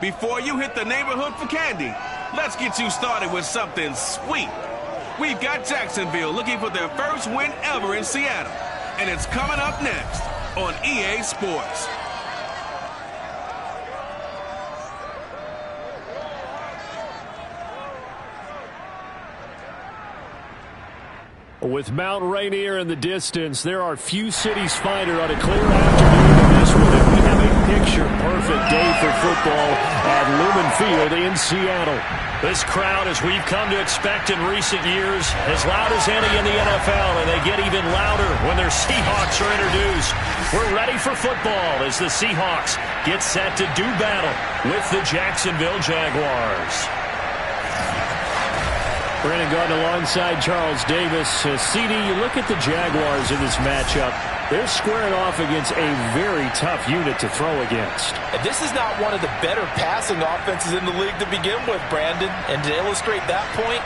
Before you hit the neighborhood for candy, let's get you started with something sweet. We've got Jacksonville looking for their first win ever in Seattle, and it's coming up next on EA Sports. With Mount Rainier in the distance, there are few cities finer on a clear afternoon than this one. And we have a picture-perfect day for football at Lumen Field in Seattle. This crowd, as we've come to expect in recent years, as loud as any in the NFL, and they get even louder when their Seahawks are introduced. We're ready for football as the Seahawks get set to do battle with the Jacksonville Jaguars. Brandon Gordon alongside Charles Davis. CD, you look at the Jaguars in this matchup. They're squaring off against a very tough unit to throw against. This is not one of the better passing offenses in the league to begin with, Brandon. And to illustrate that point,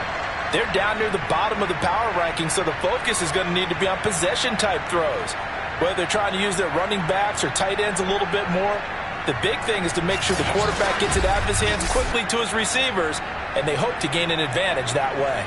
they're down near the bottom of the power ranking, so the focus is going to need to be on possession-type throws. Whether they're trying to use their running backs or tight ends a little bit more, the big thing is to make sure the quarterback gets it out of his hands quickly to his receivers, and they hope to gain an advantage that way.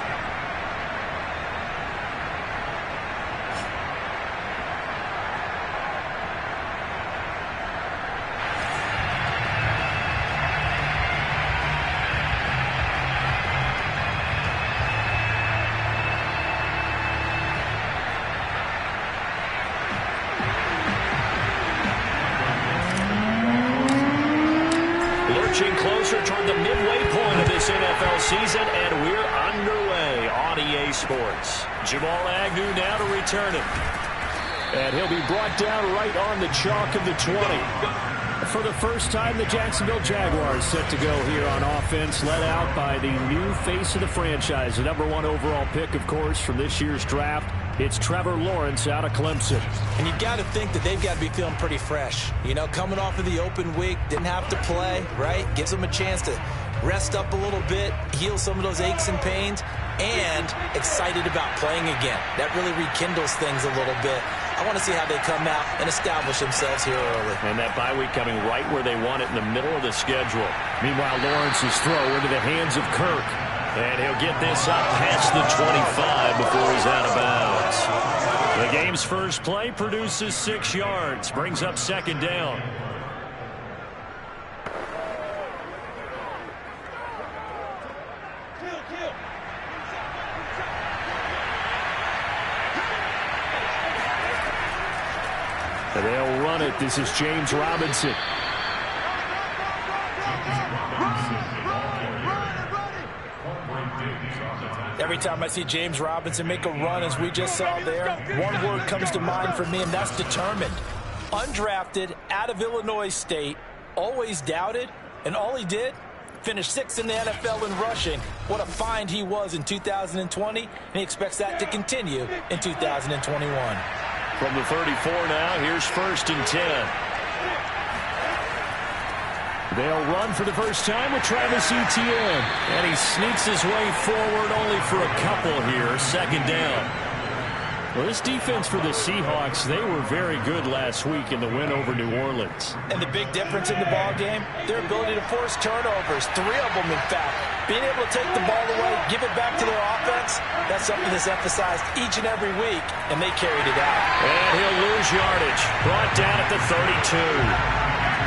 Lurching closer toward the midway point of this NFL season, and we're underway on EA Sports. Jamal Agnew now to return it. And he'll be brought down right on the chalk of the 20. For the first time, the Jacksonville Jaguars set to go here on offense, led out by the new face of the franchise, the #1 overall pick, of course, from this year's draft. It's Trevor Lawrence out of Clemson. And you've got to think that they've got to be feeling pretty fresh. You know, coming off of the open week, didn't have to play, right? Gives them a chance to rest up a little bit, heal some of those aches and pains, and excited about playing again. That really rekindles things a little bit. I want to see how they come out and establish themselves here early. And that bye week coming right where they want it, in the middle of the schedule. Meanwhile, Lawrence's throw into the hands of Kirk. And he'll get this up past the 25 before he's out of bounds. The game's first play produces 6 yards, brings up second down. And they'll run it. This is James Robinson. Every time I see James Robinson make a run, as we just saw there, one word comes to mind for me, and that's determined. Undrafted, out of Illinois State, always doubted, and all he did, finished 6th in the NFL in rushing. What a find he was in 2020, and he expects that to continue in 2021. From the 34 now, here's 1st and 10. They'll run for the first time with Travis Etienne. And he sneaks his way forward only for a couple here. Second down. Well, this defense for the Seahawks, they were very good last week in the win over New Orleans. And the big difference in the ball game, their ability to force turnovers, 3 of them in fact. Being able to take the ball away, give it back to their offense, that's something that's emphasized each and every week, and they carried it out. And he'll lose yardage. Brought down at the 32.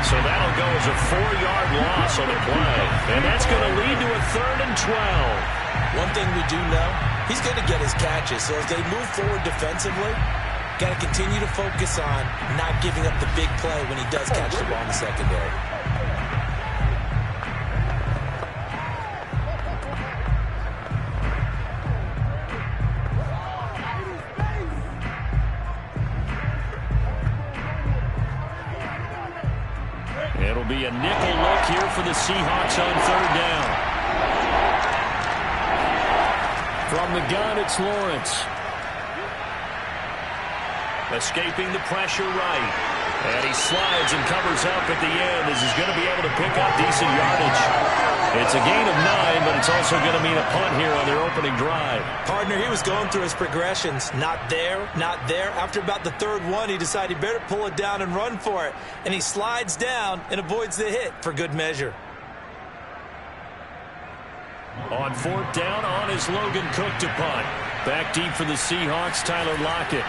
So that'll go as a 4-yard loss on the play. And that's going to lead to a 3rd and 12. One thing we do know, he's going to get his catches. So as they move forward defensively, got to continue to focus on not giving up the big play when he does catch the ball in the secondary. It'll be a nickel look here for the Seahawks on 3rd down. From the gun, it's Lawrence. Escaping the pressure right. And he slides and covers up at the end as he's going to be able to pick up decent yardage. It's a gain of 9, but it's also going to mean a punt here on their opening drive. Partner, he was going through his progressions. Not there, not there. After about the 3rd one, he decided he better pull it down and run for it. And he slides down and avoids the hit for good measure. On 4th down, on is Logan Cook to punt. Back deep for the Seahawks, Tyler Lockett.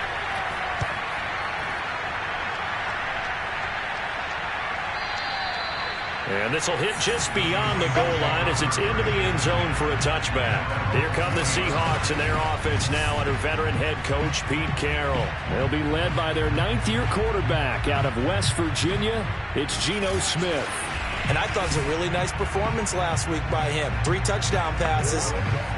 And this will hit just beyond the goal line as it's into the end zone for a touchback. Here come the Seahawks and their offense now under veteran head coach Pete Carroll. They'll be led by their 9th-year quarterback out of West Virginia. It's Geno Smith. And I thought it was a really nice performance last week by him. 3 touchdown passes.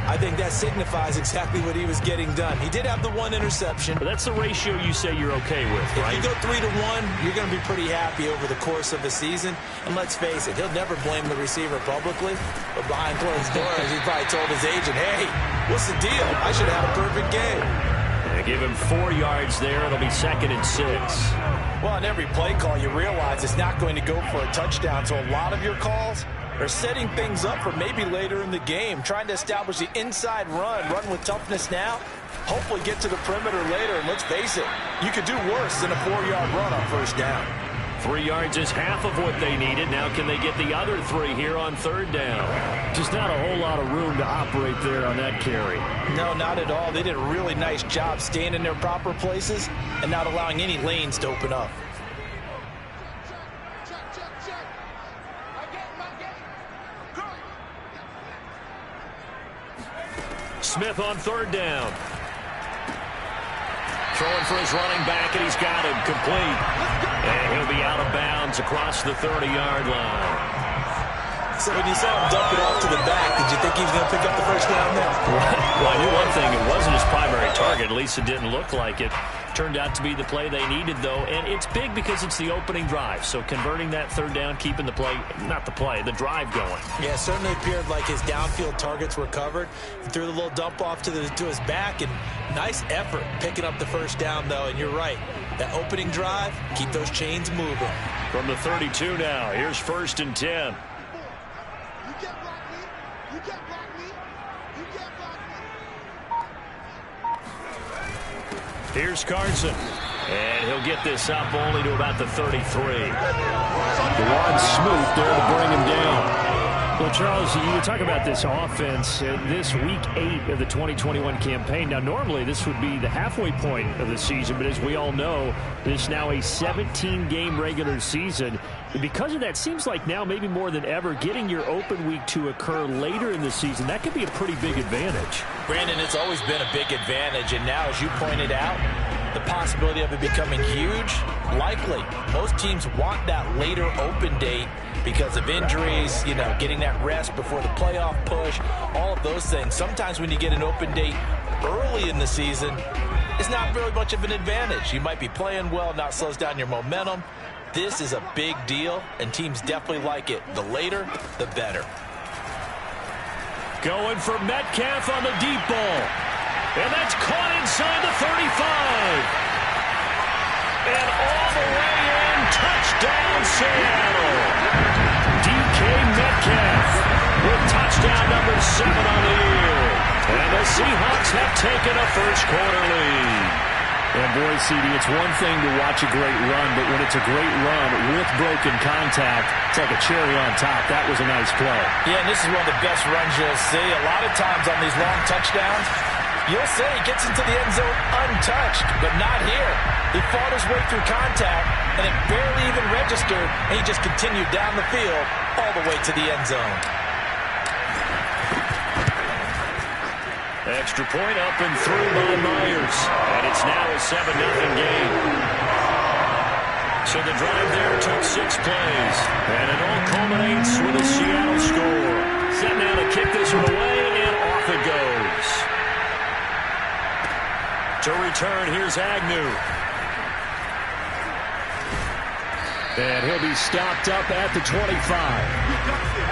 I think that signifies exactly what he was getting done. He did have the 1 interception. But that's the ratio you say you're okay with, right? If you go 3-1, you're going to be pretty happy over the course of the season. And let's face it, he'll never blame the receiver publicly. But behind closed doors, he probably told his agent, hey, what's the deal? I should have had a perfect game. They give him 4 yards there. It'll be 2nd and 6. Well, on every play call, you realize it's not going to go for a touchdown. So a lot of your calls are setting things up for maybe later in the game, trying to establish the inside run with toughness now, hopefully get to the perimeter later. And let's face it, you could do worse than a 4-yard run on 1st down. 3 yards is half of what they needed. Now can they get the other 3 here on 3rd down? Just not a whole lot of room to operate there on that carry. No, not at all. They did a really nice job staying in their proper places and not allowing any lanes to open up. Smith on 3rd down. Throwing for his running back, and he's got him complete. And he'll be out of bounds across the 30-yard line. So when you saw him dump it off to the back, did you think he was going to pick up the 1st down there? Well, I knew one thing. It wasn't his primary target. At least it didn't look like it. Turned out to be the play they needed, though. And it's big because it's the opening drive. So converting that 3rd down, keeping the play, not the play, the drive going. Yeah, certainly appeared like his downfield targets were covered. He threw the little dump off to his back, and nice effort picking up the 1st down, though. And you're right. That opening drive, keep those chains moving. From the 32 now, here's 1st and 10. Here's Carson. And he'll get this up only to about the 33. DeJuan Smoot there to bring him down. Well, Charles, you talk about this offense this week 8 of the 2021 campaign. Now, normally this would be the halfway point of the season, but as we all know, this is now a 17-game regular season. And because of that, seems like now maybe more than ever, getting your open week to occur later in the season, that could be a pretty big advantage. Brandon, it's always been a big advantage, and now, as you pointed out, the possibility of it becoming huge, likely. Most teams want that later open date because of injuries, you know, getting that rest before the playoff push, all of those things. Sometimes when you get an open date early in the season, it's not really much of an advantage. You might be playing well, not slows down your momentum. This is a big deal, and teams definitely like it. The later, the better. Going for Metcalf on the deep ball. And that's caught inside the 35. And all the way in, touchdown Seattle. DK Metcalf with touchdown number 7 on the year. And the Seahawks have taken a first-quarter lead. And boy, CD, it's one thing to watch a great run, but when it's a great run with broken contact, it's like a cherry on top. That was a nice play. Yeah, and this is one of the best runs you'll see. A lot of times on these long touchdowns, you'll say he gets into the end zone untouched, but not here. He fought his way through contact, and it barely even registered, and he just continued down the field all the way to the end zone. Extra point up and through by Myers. And it's now a 7-0 game. So the drive there took 6 plays. And it all culminates with a Seattle score. Set now to kick this one away, and off it goes. To return, here's Agnew. And he'll be stopped up at the 25.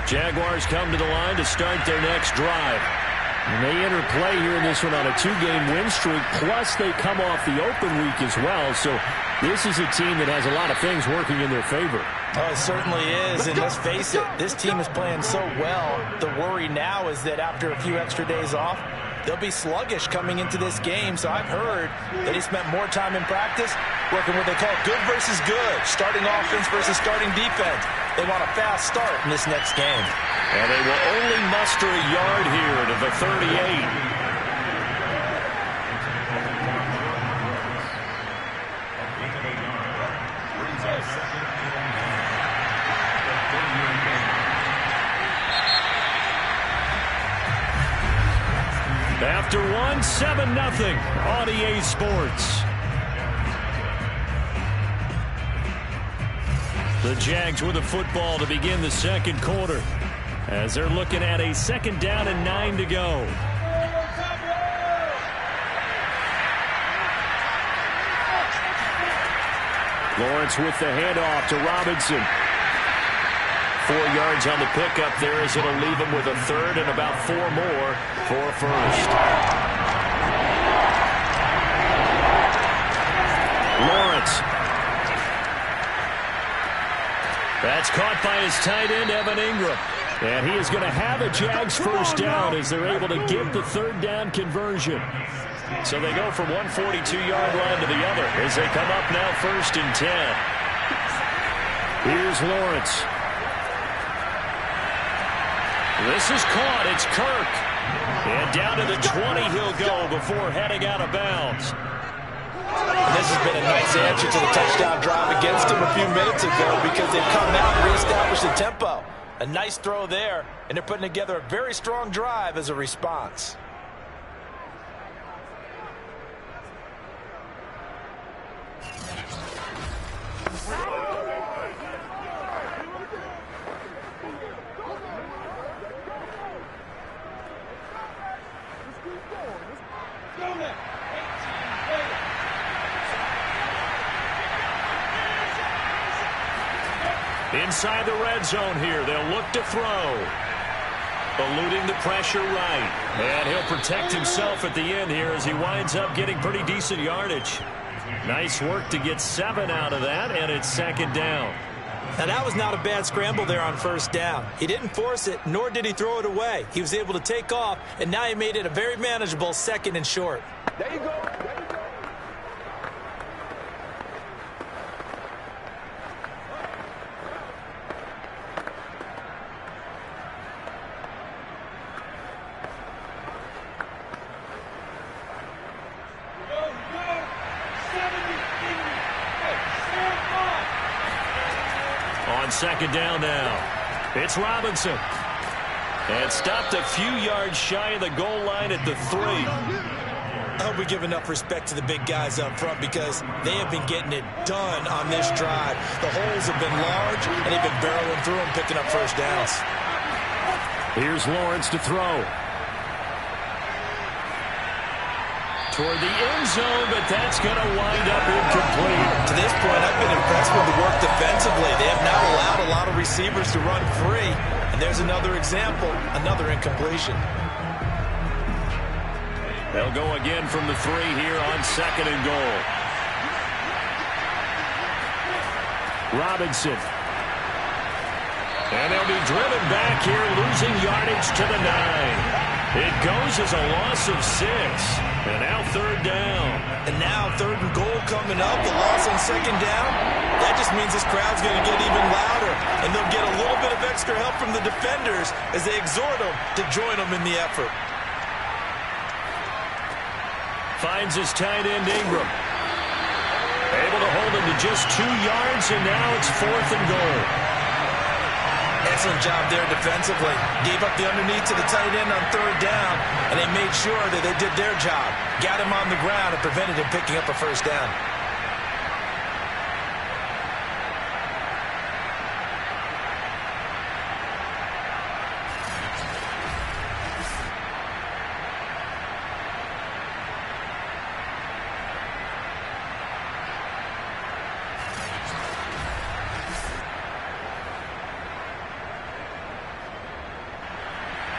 Jaguars come to the line to start their next drive. And they enter play here in this one on a 2-game win streak, plus they come off the open week as well. So this is a team that has a lot of things working in their favor. Oh, it certainly is, and let's face it, this team is playing so well. The worry now is that after a few extra days off, they'll be sluggish coming into this game. So I've heard that he spent more time in practice working what they call good versus good, starting offense versus starting defense. They want a fast start in this next game. And they will only muster a yard here to the 38. After one, 7-0 on EA Sports. The Jags with the football to begin the second quarter as they're looking at a 2nd down and 9 to go. Lawrence with the handoff to Robinson. 4 yards on the pickup there as it'll leave him with a 3rd and about 4 more for a 1st. Lawrence. That's caught by his tight end, Evan Ingram. And he is going to have a Jags 1st down as they're able to get the 3rd down conversion. So they go from one 42-yard line to the other as they come up now 1st and 10. Here's Lawrence. This is caught. It's Kirk. And down to the 20 he'll go before heading out of bounds. This has been a nice answer to the touchdown drive against them a few minutes ago because they've come out and reestablished the tempo. A nice throw there, and they're putting together a very strong drive as a response. Inside the red zone here, they'll look to throw. Eluding the pressure right. And he'll protect himself at the end here as he winds up getting pretty decent yardage. Nice work to get 7 out of that, and it's 2nd down. Now, that was not a bad scramble there on 1st down. He didn't force it, nor did he throw it away. He was able to take off, and now he made it a very manageable 2nd and short. There you go. There you go. On 2nd down now, it's Robinson. And stopped a few yards shy of the goal line at the 3. I hope we give enough respect to the big guys up front because they have been getting it done on this drive. The holes have been large, and they've been barreling through them, picking up 1st downs. Here's Lawrence to throw. Toward the end zone, but that's going to wind up incomplete. To this point, I've been impressed with the work defensively. They have now allowed a lot of receivers to run free. And there's another example, another incompletion. They'll go again from the 3 here on 2nd and goal. Robinson. And they'll be driven back here, losing yardage to the 9. It goes as a loss of 6. And now 3rd down. And now 3rd and goal coming up. The loss on 2nd down. That just means this crowd's going to get even louder. And they'll get a little bit of extra help from the defenders as they exhort them to join them in the effort. Finds his tight end Ingram. Able to hold him to just 2 yards, and now it's 4th and goal. Excellent job there defensively. Gave up the underneath to the tight end on 3rd down, and they made sure that they did their job. Got him on the ground and prevented him picking up a 1st down.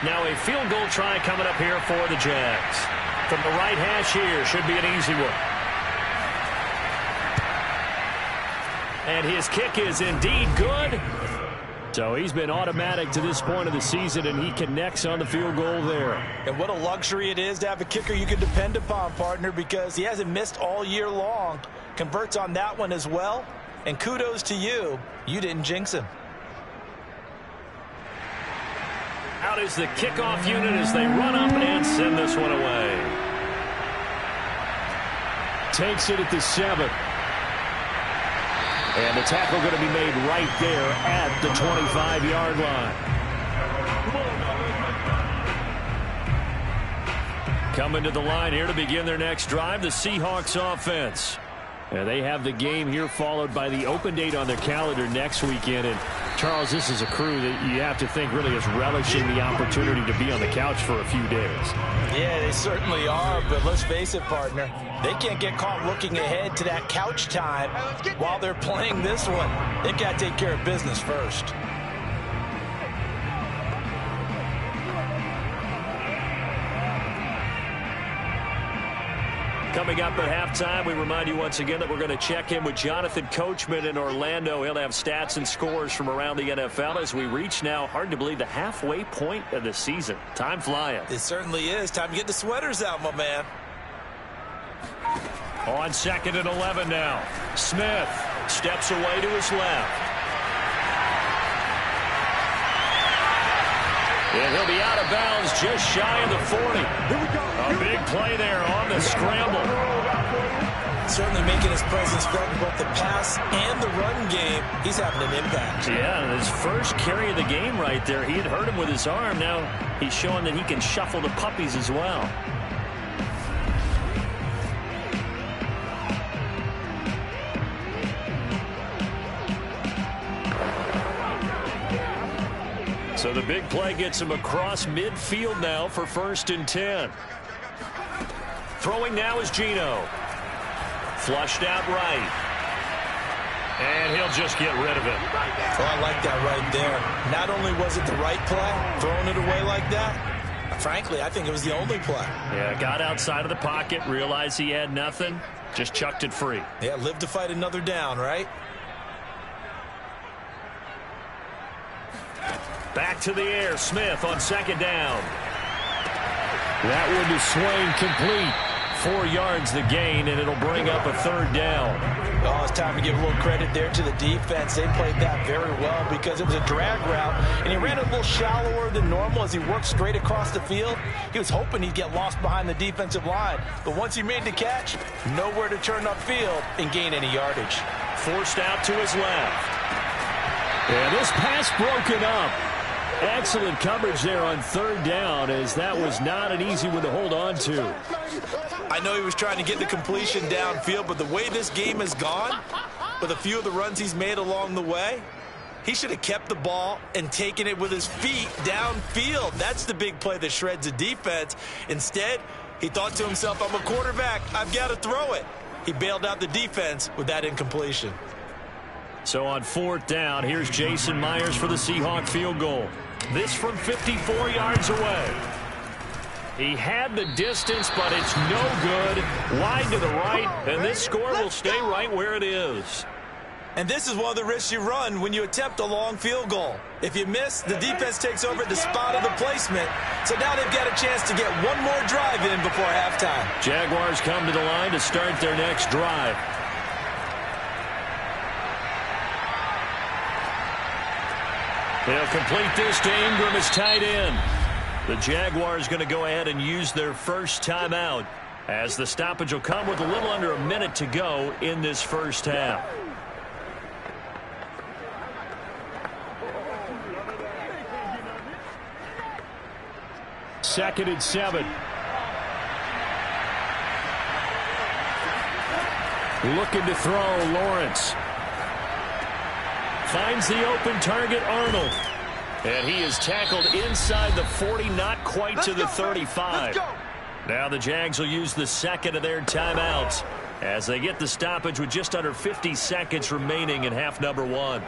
Now a field goal try coming up here for the Jags. From the right hash here, should be an easy one. And his kick is indeed good. So he's been automatic to this point of the season, and he connects on the field goal there. And what a luxury it is to have a kicker you can depend upon, partner, because he hasn't missed all year long. Converts on that one as well. And kudos to you. You didn't jinx him. Out is the kickoff unit as they run up and send this one away. Takes it at the 7. And the tackle going to be made right there at the 25-yard line. Coming to the line here to begin their next drive, the Seahawks offense. And they have the game here followed by the open date on their calendar next weekend. And Charles, this is a crew that you have to think really is relishing the opportunity to be on the couch for a few days. Yeah, they certainly are, but let's face it, partner. They can't get caught looking ahead to that couch time while they're playing this one. They've got to take care of business first. Coming up at halftime, we remind you once again that we're going to check in with Jonathan Coachman in Orlando. He'll have stats and scores from around the NFL as we reach now, hard to believe, the halfway point of the season. Time flying. It certainly is. Time to get the sweaters out, my man. On 2nd and 11 now. Smith steps away to his left. And he'll be out of bounds just shy of the 40. Here we go. A big play there on the scramble. Certainly making his presence felt in both the pass and the run game. He's having an impact. Yeah, his first carry of the game right there. He had hurt him with his arm. Now he's showing that he can shuffle the puppies as well. So the big play gets him across midfield now for 1st and 10. Throwing now is Geno. Flushed out right. And he'll just get rid of it. Oh, I like that right there. Not only was it the right play, throwing it away like that, frankly, I think it was the only play. Yeah, got outside of the pocket, realized he had nothing, just chucked it free. Yeah, live to fight another down, right? Back to the air, Smith on 2nd down. That one is swing complete. 4 yards the gain, and it'll bring up a 3rd down. Oh, it's time to give a little credit there to the defense. They played that very well because it was a drag route, and he ran a little shallower than normal as he worked straight across the field. He was hoping he'd get lost behind the defensive line, but once he made the catch, nowhere to turn upfield and gain any yardage. Forced out to his left. And this pass broken up. Excellent coverage there on 3rd down, as that was not an easy one to hold on to. I know he was trying to get the completion downfield, but the way this game has gone, with a few of the runs he's made along the way, he should have kept the ball and taken it with his feet downfield. That's the big play that shreds the defense. Instead, he thought to himself, I'm a quarterback, I've got to throw it. He bailed out the defense with that incompletion. So on 4th down, here's Jason Myers for the Seahawk field goal. This from 54 yards away. He had the distance, but it's no good. Wide to the right, and this score will stay right where it is. And this is one of the risks you run when you attempt a long field goal. If you miss, the defense takes over at the spot of the placement. So now they've got a chance to get one more drive in before halftime. Jaguars come to the line to start their next drive. They'll complete this to Ingram as tight end. The Jaguars going to go ahead and use their first timeout, as the stoppage will come with a little under a minute to go in this first half. Second and 7. Looking to throw, Lawrence. Finds the open target, Arnold. And he is tackled inside the 40, not quite to the 35. Now the Jags will use the second of their timeouts as they get the stoppage with just under 50 seconds remaining in half number 1.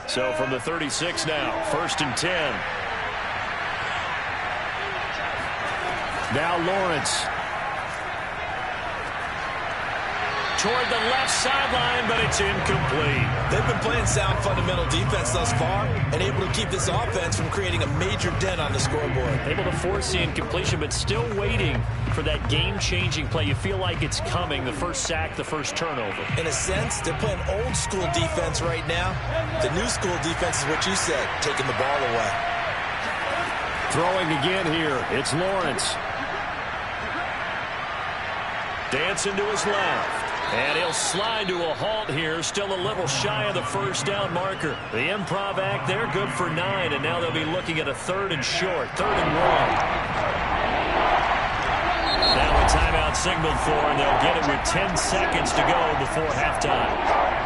So from the 36 now, 1st and 10. Now Lawrence. toward the left sideline, but it's incomplete. They've been playing sound fundamental defense thus far and able to keep this offense from creating a major dent on the scoreboard. Able to force the incompletion, but still waiting for that game-changing play. You feel like it's coming, the first sack, the first turnover. In a sense, they're playing old-school defense right now. The new-school defense is what you said, taking the ball away. Throwing again here, it's Lawrence. Dancing to his left. And he'll slide to a halt here, still a little shy of the first down marker. The improv act there, good for 9, and now they'll be looking at a 3rd and short, 3rd and 1. Now a timeout signaled for, and they'll get it with 10 seconds to go before halftime.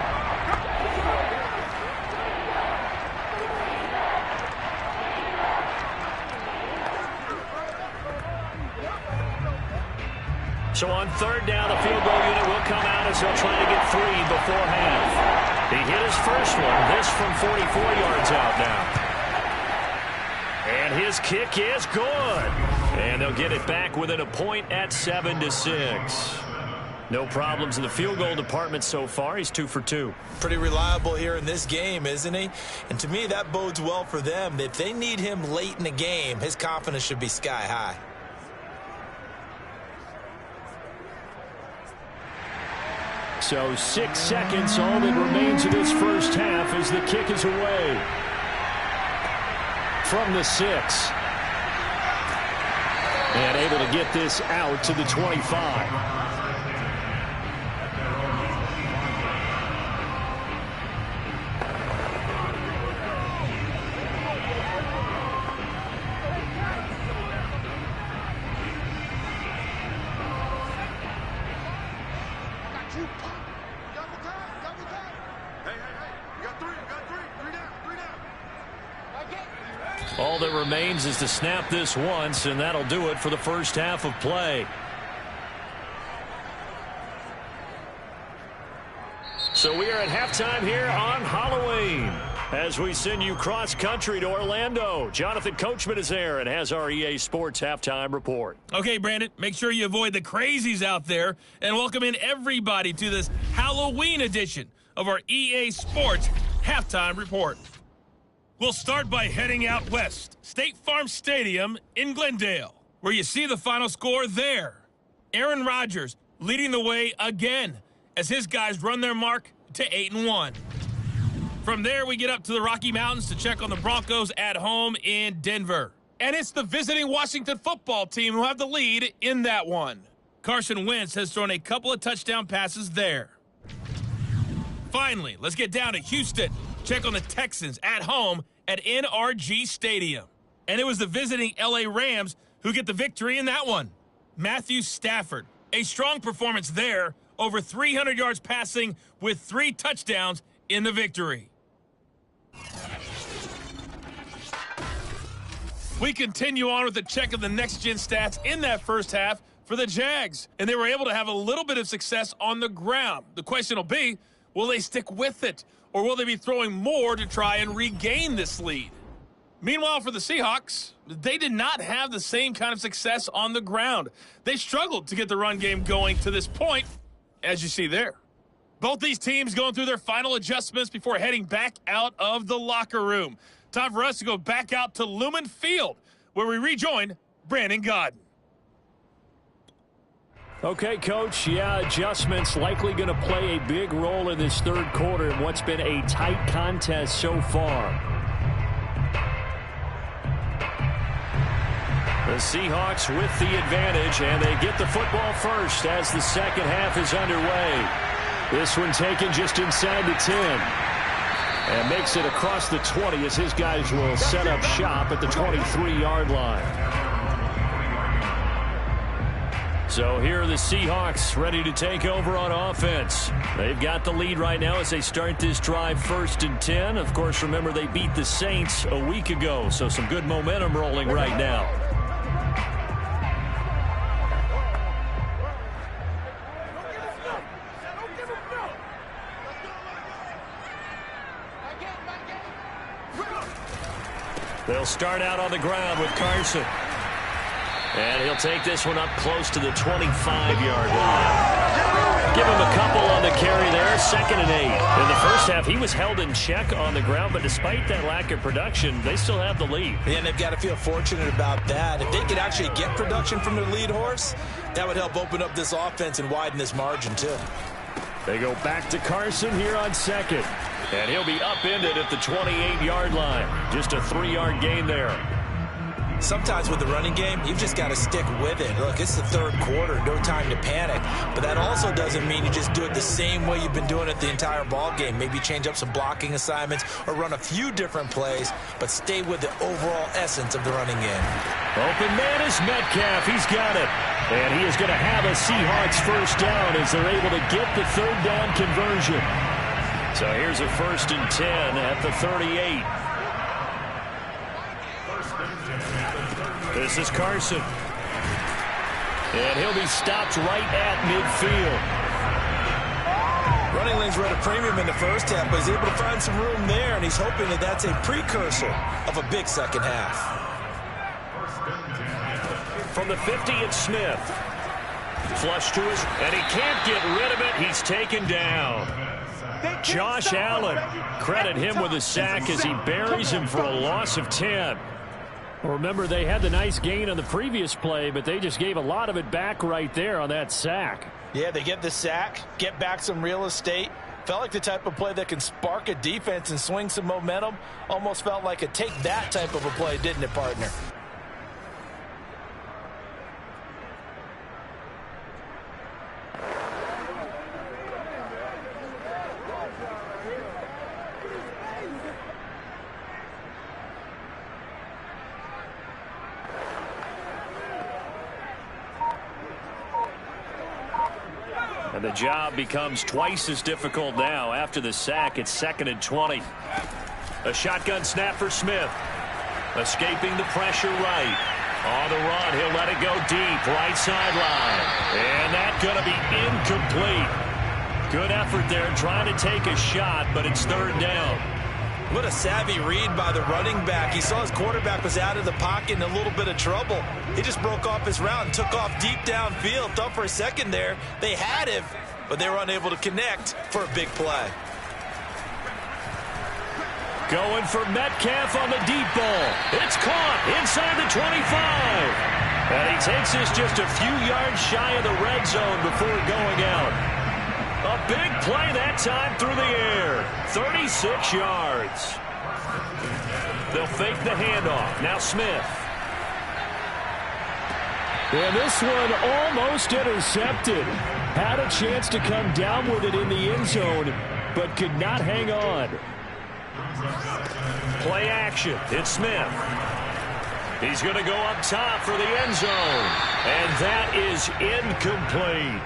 So on 3rd down, the field goal unit will come out as they'll try to get 3 before half. He hit his first one, this from 44 yards out now. And his kick is good. And they'll get it back within a point at 7-6. No problems in the field goal department so far. He's 2 for 2. Pretty reliable here in this game, isn't he? And to me, that bodes well for them. If they need him late in the game, his confidence should be sky high. So 6 seconds, all that remains of this first half as the kick is away. From the 6. And able to get this out to the 25. All that remains is to snap this once, and that'll do it for the first half of play. So we are at halftime here on Halloween as we send you cross-country to Orlando. Jonathan Coachman is there and has our EA Sports halftime report. Okay, Brandon, make sure you avoid the crazies out there and welcome in everybody to this Halloween edition of our EA Sports halftime report. We'll start by heading out west, State Farm Stadium in Glendale, where you see the final score there. Aaron Rodgers leading the way again as his guys run their mark to 8-1. From there, we get up to the Rocky Mountains to check on the Broncos at home in Denver. And it's the visiting Washington football team who have the lead in that one. Carson Wentz has thrown a couple of touchdown passes there. Finally, let's get down to Houston. Check on the Texans at home at NRG Stadium. And it was the visiting LA Rams who get the victory in that one. Matthew Stafford, a strong performance there, over 300 yards passing with 3 touchdowns in the victory. We continue on with the check of the next-gen stats in that first half for the Jags, and they were able to have a little bit of success on the ground. The question will be, will they stick with it, or will they be throwing more to try and regain this lead? Meanwhile, for the Seahawks, they did not have the same kind of success on the ground. They struggled to get the run game going to this point, as you see there. Both these teams going through their final adjustments before heading back out of the locker room. Time for us to go back out to Lumen Field, where we rejoin Brandon Godden. Okay, Coach, adjustments likely going to play a big role in this third quarter in what's been a tight contest so far. The Seahawks with the advantage, and they get the football first as the second half is underway. This one taken just inside the 10. And makes it across the 20 as his guys will set up shop at the 23-yard line. So here are the Seahawks ready to take over on offense. They've got the lead right now as they start this drive 1st and 10. Of course, remember they beat the Saints a week ago, so some good momentum rolling right now. They'll start out on the ground with Carson. And he'll take this one up close to the 25-yard line. Give him a couple on the carry there, 2nd and 8. In the first half, he was held in check on the ground, but despite that lack of production, they still have the lead. Yeah, and they've got to feel fortunate about that. If they could actually get production from their lead horse, that would help open up this offense and widen this margin, too. They go back to Carson here on 2nd. And he'll be upended at the 28-yard line. Just a 3-yard gain there. Sometimes with the running game, you've just got to stick with it. Look, it's the 3rd quarter, no time to panic. But that also doesn't mean you just do it the same way you've been doing it the entire ball game. Maybe change up some blocking assignments or run a few different plays, but stay with the overall essence of the running game. Open man is Metcalf. He's got it. And he is going to have a Seahawks first down as they're able to get the 3rd down conversion. So here's a 1st and 10 at the 38. This is Carson. And he'll be stopped right at midfield. Running lanes were at a premium in the first half, but he's able to find some room there, and he's hoping that that's a precursor of a big second half. From the 50, it's Smith. Flush to his, and he can't get rid of it. He's taken down. Josh Allen, credit him with a sack as he buries him for a loss of 10. Remember, they had the nice gain on the previous play, but they just gave a lot of it back right there on that sack. Yeah, they get the sack, get back some real estate. Felt like the type of play that can spark a defense and swing some momentum. Almost felt like a take-that type of a play, didn't it, partner? And the job becomes twice as difficult now. After the sack, it's 2nd and 20. A shotgun snap for Smith. Escaping the pressure right. On the run, he'll let it go deep. Right sideline. And that's going to be incomplete. Good effort there trying to take a shot, but it's 3rd down. What a savvy read by the running back. He saw his quarterback was out of the pocket in a little bit of trouble. He just broke off his route and took off deep downfield. Thought for a second there they had him, but they were unable to connect for a big play. Going for Metcalf on the deep ball. It's caught inside the 25. And he takes this just a few yards shy of the red zone before going out. A big play that time through the air. 36 yards. They'll fake the handoff. Now Smith. And this one almost intercepted. Had a chance to come down with it in the end zone, but could not hang on. Play action. It's Smith. He's going to go up top for the end zone. And that is incomplete.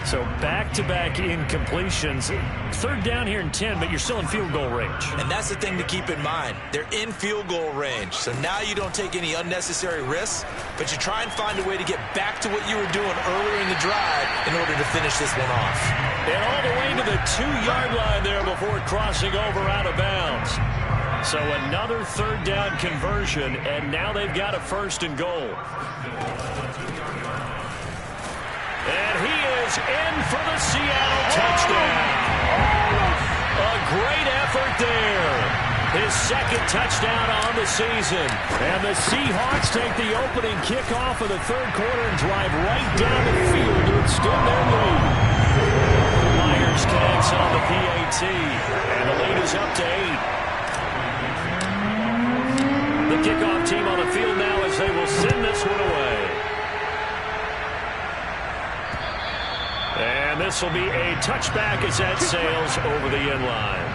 So back-to-back incompletions. 3rd down here in 10, but you're still in field goal range. And that's the thing to keep in mind. They're in field goal range. So now you don't take any unnecessary risks, but you try and find a way to get back to what you were doing earlier in the drive in order to finish this one off. And all the way to the 2-yard line there before crossing over out of bounds. So another 3rd down conversion, and now they've got a 1st and goal. And he is in for the Seattle touchdown. A great effort there. His 2nd touchdown on the season. And the Seahawks take the opening kickoff of the 3rd quarter and drive right down the field to extend their lead. Myers connects on the PAT. And the lead is up to 8. The kickoff team on the field now as they will send this one away. And this will be a touchback as that sails over the end line.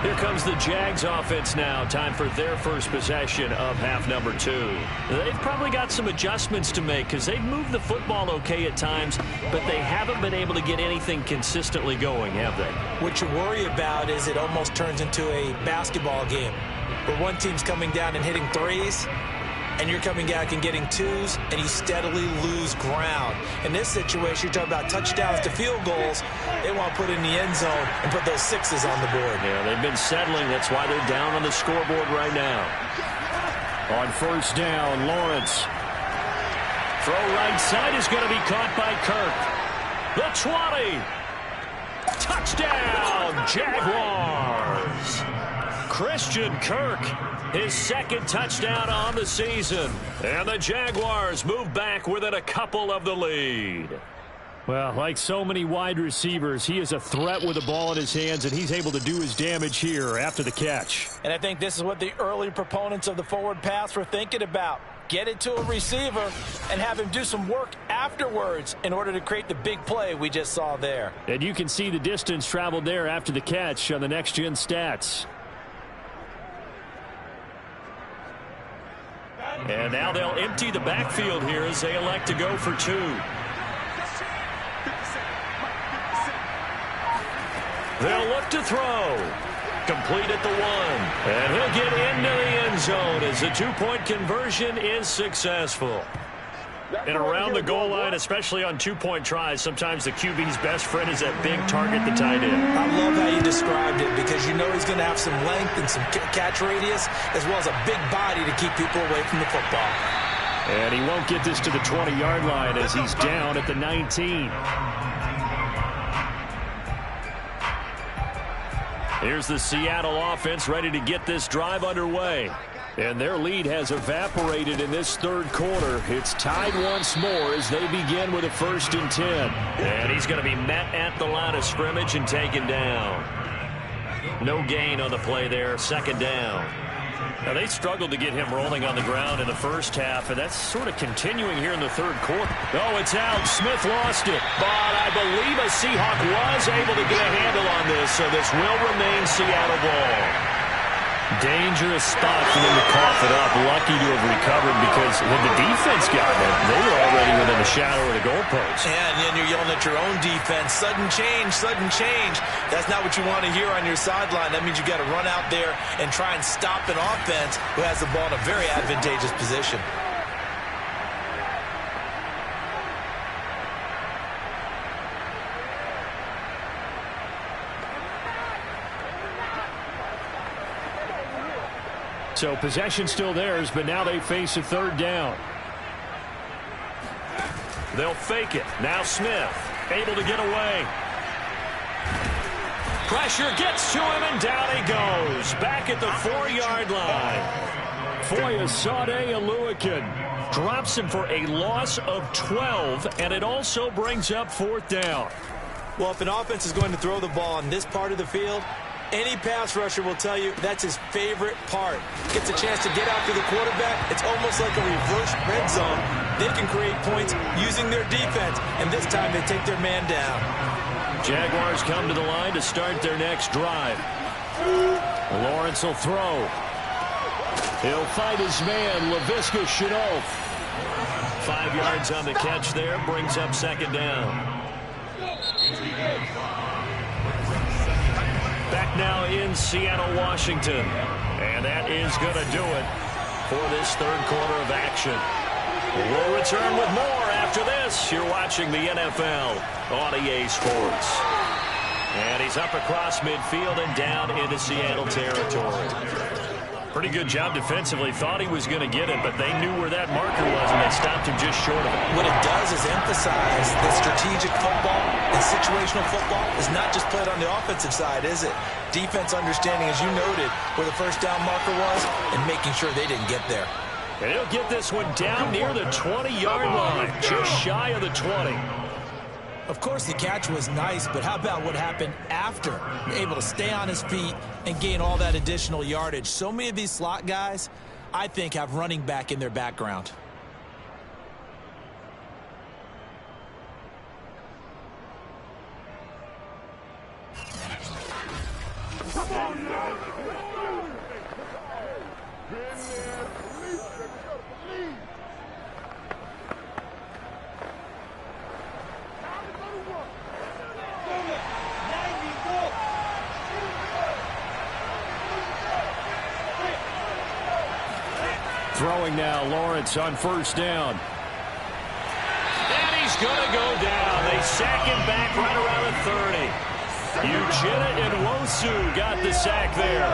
Here comes the Jags offense now. Time for their first possession of half number 2. They've probably got some adjustments to make because they've moved the football okay at times, but they haven't been able to get anything consistently going, have they? What you worry about is it almost turns into a basketball game where one team's coming down and hitting threes, and you're coming back and getting twos, and you steadily lose ground. In this situation, you're talking about touchdowns to field goals. They want to put in the end zone and put those 6s on the board. Yeah, they've been settling. That's why they're down on the scoreboard right now. On 1st down, Lawrence. Throw right side is going to be caught by Kirk. The 20. Touchdown, Jaguars. Christian Kirk, his second touchdown on the season. And the Jaguars move back within a couple of the lead. Well, like so many wide receivers, he is a threat with the ball in his hands, and he's able to do his damage here after the catch. And I think this is what the early proponents of the forward pass were thinking about. Get it to a receiver and have him do some work afterwards in order to create the big play we just saw there. And you can see the distance traveled there after the catch on the next-gen stats. And now they'll empty the backfield here as they elect to go for 2. They'll look to throw. Complete at the 1. And he'll get into the end zone as the 2-point conversion is successful. And around the goal line, especially on 2-point tries, sometimes the QB's best friend is that big target, the tight end. I love how you described it because you know he's going to have some length and some catch radius as well as a big body to keep people away from the football. And he won't get this to the 20-yard line as he's down at the 19. Here's the Seattle offense ready to get this drive underway. And their lead has evaporated in this third quarter. It's tied once more as they begin with a 1st and 10. And he's going to be met at the line of scrimmage and taken down. No gain on the play there, 2nd down. Now, they struggled to get him rolling on the ground in the first half, and that's sort of continuing here in the third quarter. Oh, it's out. Smith lost it. But I believe a Seahawk was able to get a handle on this, so this will remain Seattle ball. Dangerous spot for them to cough it up. Lucky to have recovered because when the defense got it, they were already within the shadow of the goalpost. Yeah, and then you're yelling at your own defense. Sudden change, sudden change. That's not what you want to hear on your sideline. That means you got to run out there and try and stop an offense who has the ball in a very advantageous position. So possession still theirs, but now they face a 3rd down. They'll fake it. Now Smith able to get away. Pressure gets to him, and down he goes. Back at the 4-yard line. Foyesade Aluakin drops him for a loss of 12, and it also brings up 4th down. Well, if an offense is going to throw the ball on this part of the field, any pass rusher will tell you that's his favorite part. Gets a chance to get out to the quarterback. It's almost like a reverse red zone. They can create points using their defense, and this time they take their man down. Jaguars come to the line to start their next drive. Lawrence will throw. He'll fight his man, Laviska Shenault. 5 yards on the catch there, brings up 2nd down. Back now in Seattle, Washington. And that is going to do it for this third quarter of action. We'll return with more after this. You're watching the NFL on EA Sports. And he's up across midfield and down into Seattle territory. Pretty good job defensively. Thought he was going to get it, but they knew where that marker was, and they stopped him just short of it. What it does is emphasize that strategic football and situational football is not just played on the offensive side, is it? Defense understanding, as you noted, where the 1st down marker was and making sure they didn't get there. And he'll get this one down near the 20-yard line, just shy of the 20. Of course, the catch was nice, but how about what happened after? Able to stay on his feet and gain all that additional yardage. So many of these slot guys, I think, have running back in their background. Throwing now, Lawrence on 1st down. And he's going to go down. They sack him back right around the 30. Uchenna Nwosu got the sack there.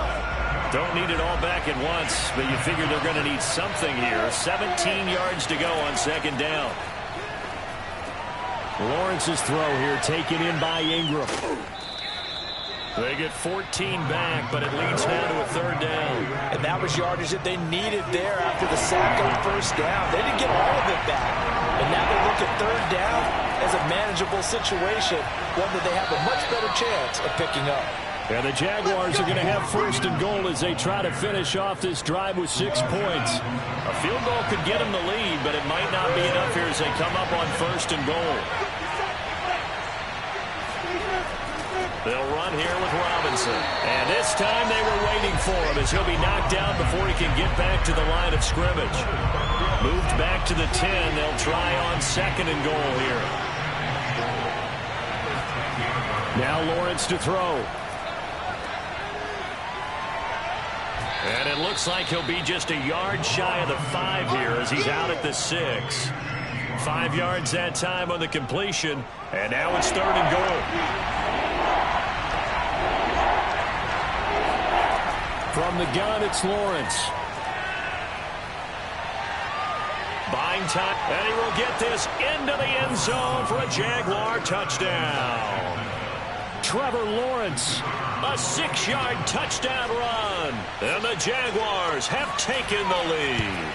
Don't need it all back at once, but you figure they're going to need something here. 17 yards to go on 2nd down. Lawrence's throw here taken in by Ingram. They get 14 back, but it leads now to a third down. And that was yardage that they needed there after the sack on first down. They didn't get all of it back. And now they look at third down as a manageable situation, one that they have a much better chance of picking up. And the Jaguars are going to have first and goal as they try to finish off this drive with 6 points. A field goal could get them the lead, but it might not be enough here as they come up on first and goal. They'll run here with Robinson. And this time they were waiting for him as he'll be knocked down before he can get back to the line of scrimmage. Moved back to the 10. They'll try on second and goal here. Now Lawrence to throw. And it looks like he'll be just a yard shy of the 5 here as he's out at the 6. 5 yards that time on the completion. And now it's third and goal. From the gun, it's Lawrence. Buying time, and he will get this into the end zone for a Jaguar touchdown. Trevor Lawrence. A 6-yard touchdown run. And the Jaguars have taken the lead.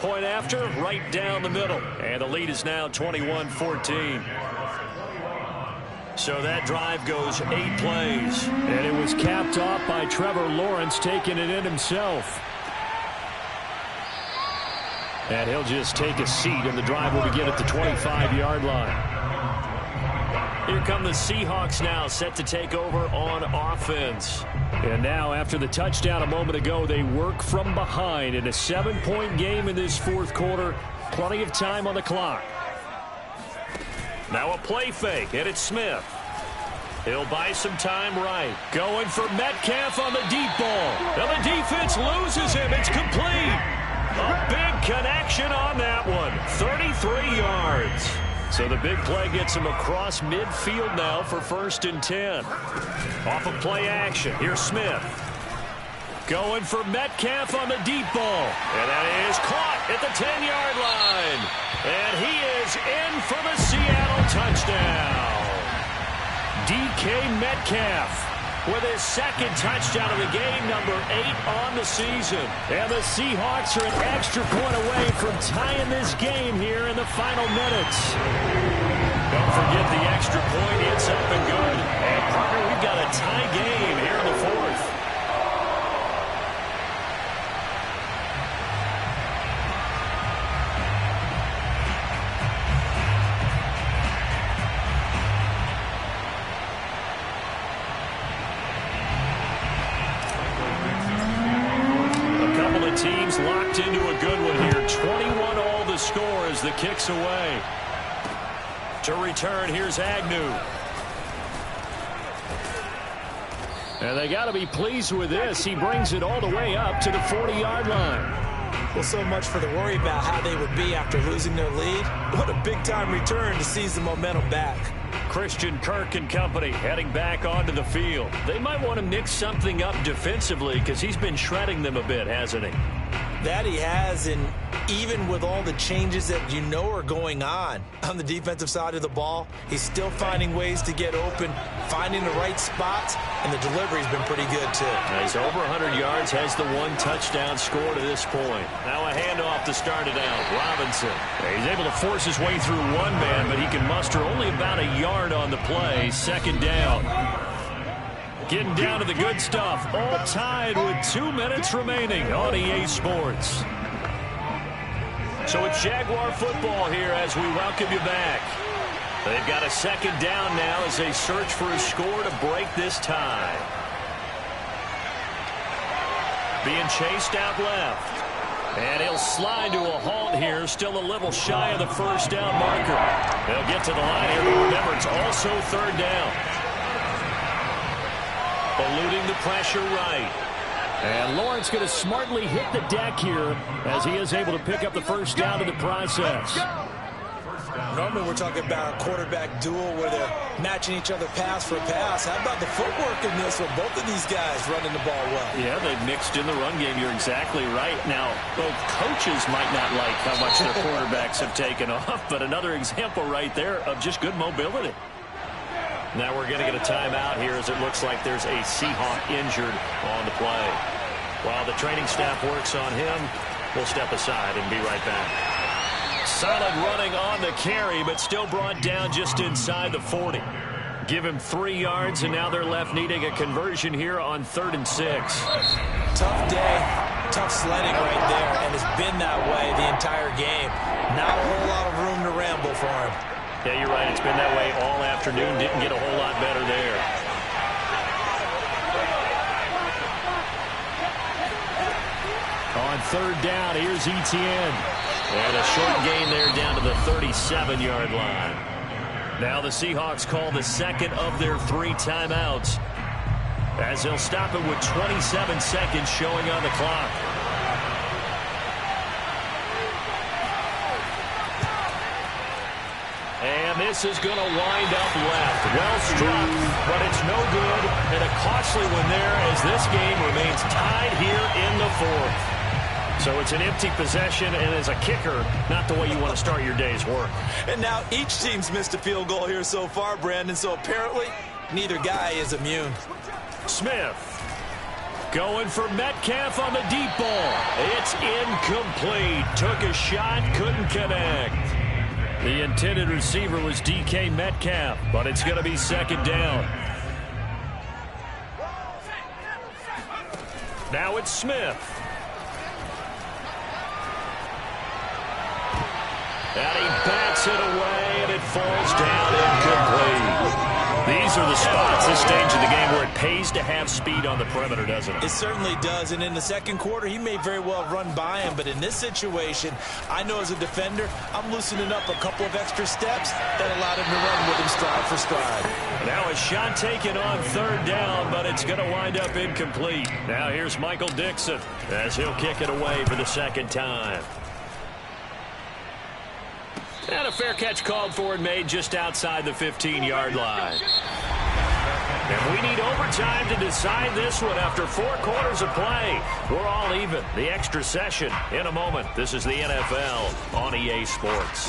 Point after, right down the middle. And the lead is now 21-14. So that drive goes 8 plays. And it was capped off by Trevor Lawrence taking it in himself. And he'll just take a seat, and the drive will begin at the 25-yard line. Here come the Seahawks now, set to take over on offense. And now, after the touchdown a moment ago, they work from behind in a 7-point game in this fourth quarter. Plenty of time on the clock. Now a play fake, and it's Smith. He'll buy some time right. Going for Metcalf on the deep ball. And the defense loses him. It's complete. A big connection on that one. 33 yards. So the big play gets him across midfield now for first and 10. Off of play action. Here's Smith. Going for Metcalf on the deep ball. And that is caught at the 10-yard line. And he is in for the Seattle touchdown. DK Metcalf with his second touchdown of the game, number 8 on the season. And the Seahawks are an extra point away from tying this game here in the final minutes. Don't forget the extra point. It's up and good. And, partner, we've got a tie game here in the fourth. Teams locked into a good one here. 21 all the score as the kick's away. To return, here's Agnew. And they got to be pleased with this. He brings it all the way up to the 40-yard line. Well, so much for the worry about how they would be after losing their lead. What a big-time return to seize the momentum back. Christian Kirk and company heading back onto the field. They might want to mix something up defensively because he's been shredding them a bit, hasn't he? That he has, and even with all the changes that you know are going on the defensive side of the ball, he's still finding ways to get open, finding the right spots, and the delivery's been pretty good too. Now he's over 100 yards, has the 1 touchdown score to this point. Now a handoff to start it out. Robinson. He's able to force his way through one man, but he can muster only about a yard on the play. Second down. Getting down to the good stuff. All tied with 2 minutes remaining on EA Sports. So it's Jaguar football here as we welcome you back. They've got a second down now as they search for a score to break this tie. Being chased out left. And he'll slide to a halt here, still a little shy of the first down marker. They'll get to the line here, but remember, it's also third down. Eluding the pressure right. And Lawrence going to smartly hit the deck here as he is able to pick up the first down in the process. Normally we're talking about a quarterback duel where they're matching each other pass for pass. How about the footwork in this with both of these guys running the ball well? Yeah, they've mixed in the run game. You're exactly right. Now, both coaches might not like how much their quarterbacks have taken off, but another example right there of just good mobility. Now we're going to get a timeout here as it looks like there's a Seahawk injured on the play. While the training staff works on him, we'll step aside and be right back. Solid running on the carry, but still brought down just inside the 40. Give him 3 yards, and now they're left needing a conversion here on 3rd and 6. Tough day, tough sledding right there, and it's been that way the entire game. Not a whole lot of room to ramble for him. Yeah, you're right. It's been that way all afternoon. Didn't get a whole lot better there. On 3rd down, here's Etienne. And a short gain there down to the 37-yard line. Now the Seahawks call the second of their 3 timeouts, as they'll stop it with 27 seconds showing on the clock. And this is going to wind up left. Well struck, but it's no good. And a costly one there as this game remains tied here in the 4th. So it's an empty possession, and as a kicker, not the way you want to start your day's work. And now each team's missed a field goal here so far, Brandon, so apparently neither guy is immune. Smith going for Metcalf on the deep ball. It's incomplete. Took a shot, couldn't connect. The intended receiver was DK Metcalf, but it's going to be 2nd down. Now it's Smith. And he bats it away, and it falls down incomplete. These are the spots, this stage of the game, where it pays to have speed on the perimeter, doesn't it? It certainly does, and in the 2nd quarter, he may very well run by him, but in this situation, I know as a defender, I'm loosening up a couple of extra steps that allowed him to run with him stride for stride. Now a shot taken on 3rd down, but it's going to wind up incomplete. Now here's Michael Dixon as he'll kick it away for the 2nd time. And a fair catch called for and made just outside the 15-yard line. And we need overtime to decide this one after 4 quarters of play. We're all even. The extra session in a moment. This is the NFL on EA Sports.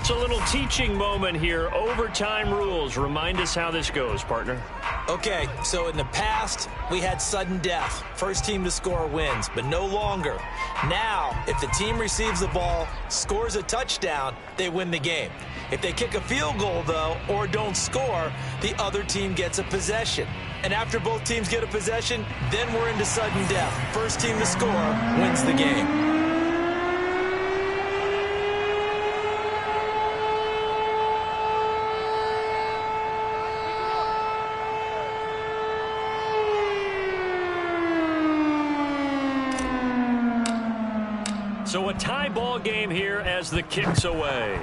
It's a little teaching moment here. Overtime rules. Remind us how this goes, partner. Okay, so in the past, we had sudden death. First team to score wins, but no longer. Now, if the team receives the ball, scores a touchdown, they win the game. If they kick a field goal, though, or don't score, the other team gets a possession. And after both teams get a possession, then we're into sudden death. First team to score wins the game. So a tie ball game here as the kick's away.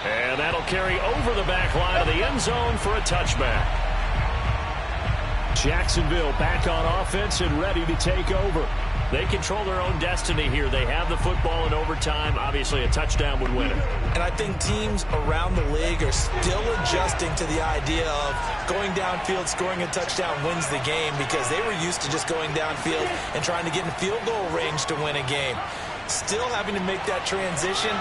And that'll carry over the back line of the end zone for a touchback. Jacksonville back on offense and ready to take over. They control their own destiny here. They have the football in overtime. Obviously, a touchdown would win it. And I think teams around the league are still adjusting to the idea of going downfield, scoring a touchdown wins the game, because they were used to just going downfield and trying to get in field goal range to win a game. Still having to make that transition.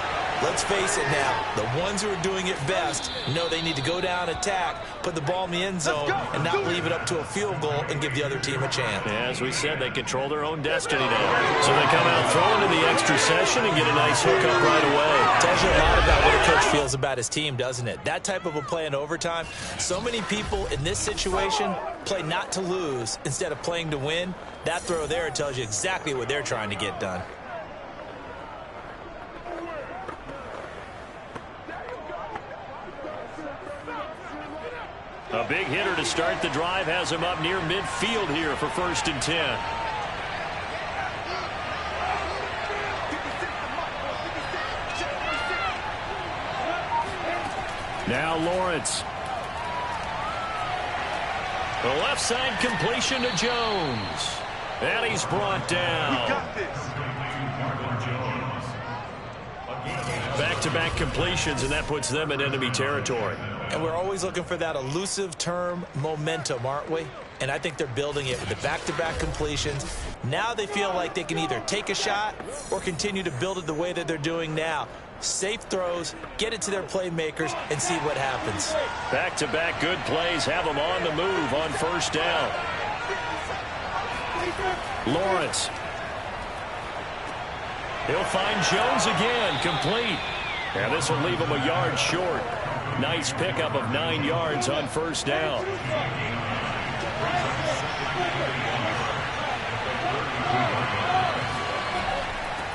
Let's face it now, the ones who are doing it best know they need to go down, attack, put the ball in the end zone, and not leave it up to a field goal and give the other team a chance. Yeah, as we said, they control their own destiny now. So they come out throwing in the extra session and get a nice hookup right away. Tells you a lot about what a coach feels about his team, doesn't it? That type of a play in overtime, so many people in this situation play not to lose instead of playing to win. That throw there tells you exactly what they're trying to get done. A big hitter to start the drive has him up near midfield here for 1st and 10. Now Lawrence. The left side completion to Jones. And he's brought down. Back-to-back completions, and that puts them in enemy territory. And we're always looking for that elusive term, momentum, aren't we? And I think they're building it with the back-to-back completions. Now they feel like they can either take a shot or continue to build it the way that they're doing now. Safe throws, get it to their playmakers, and see what happens. Back-to-back good plays have them on the move on first down. Lawrence. He'll find Jones again, complete. And this will leave him a yard short. Nice pickup of 9 yards on first down.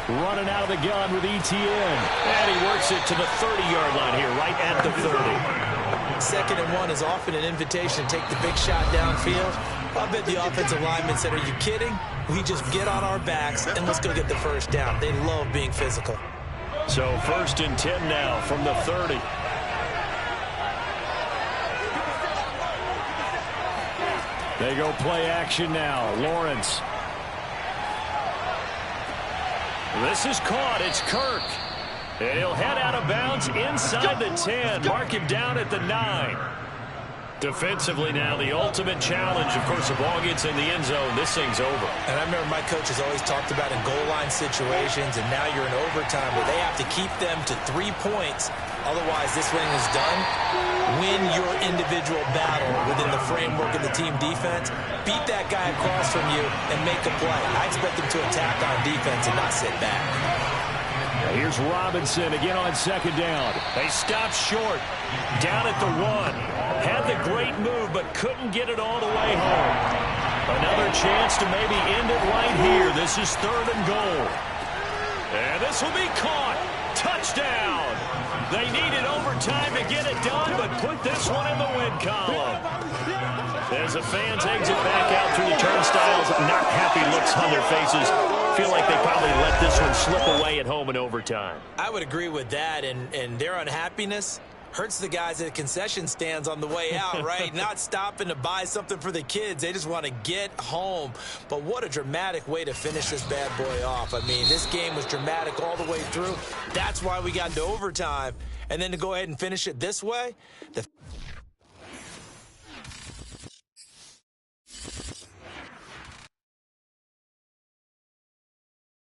Running out of the gun with Etienne. And he works it to the 30-yard line here, right at the 30. 2nd and 1 is often an invitation to take the big shot downfield. I bet the offensive lineman said, are you kidding? We just get on our backs and let's go get the first down. They love being physical. So 1st and 10 now from the 30. They go play action now. Lawrence. This is caught. It's Kirk. And he'll head out of bounds inside the 10. Mark him down at the 9. Defensively now, the ultimate challenge. Of course, the ball gets in the end zone. This thing's over. And I remember my coaches always talked about in goal line situations, and now you're in overtime where they have to keep them to 3 points. Otherwise, this thing is done. Win your individual battle within the framework of the team defense. Beat that guy across from you and make a play. I expect them to attack on defense and not sit back. Here's Robinson again on 2nd down. They stop short. Down at the 1. Had the great move, but couldn't get it all the way home. Another chance to maybe end it right here. This is 3rd and goal. And this will be caught. Touchdown. They needed overtime to get it done, but put this one in the win column. As the fans exit back out through the turnstiles, not happy looks on their faces. Feel like they probably let this one slip away at home in overtime. I would agree with that, and their unhappiness hurts the guys at the concession stands on the way out, right? Not stopping to buy something for the kids. They just want to get home. But what a dramatic way to finish this bad boy off. I mean, this game was dramatic all the way through. That's why we got into overtime. And then to go ahead and finish it this way, the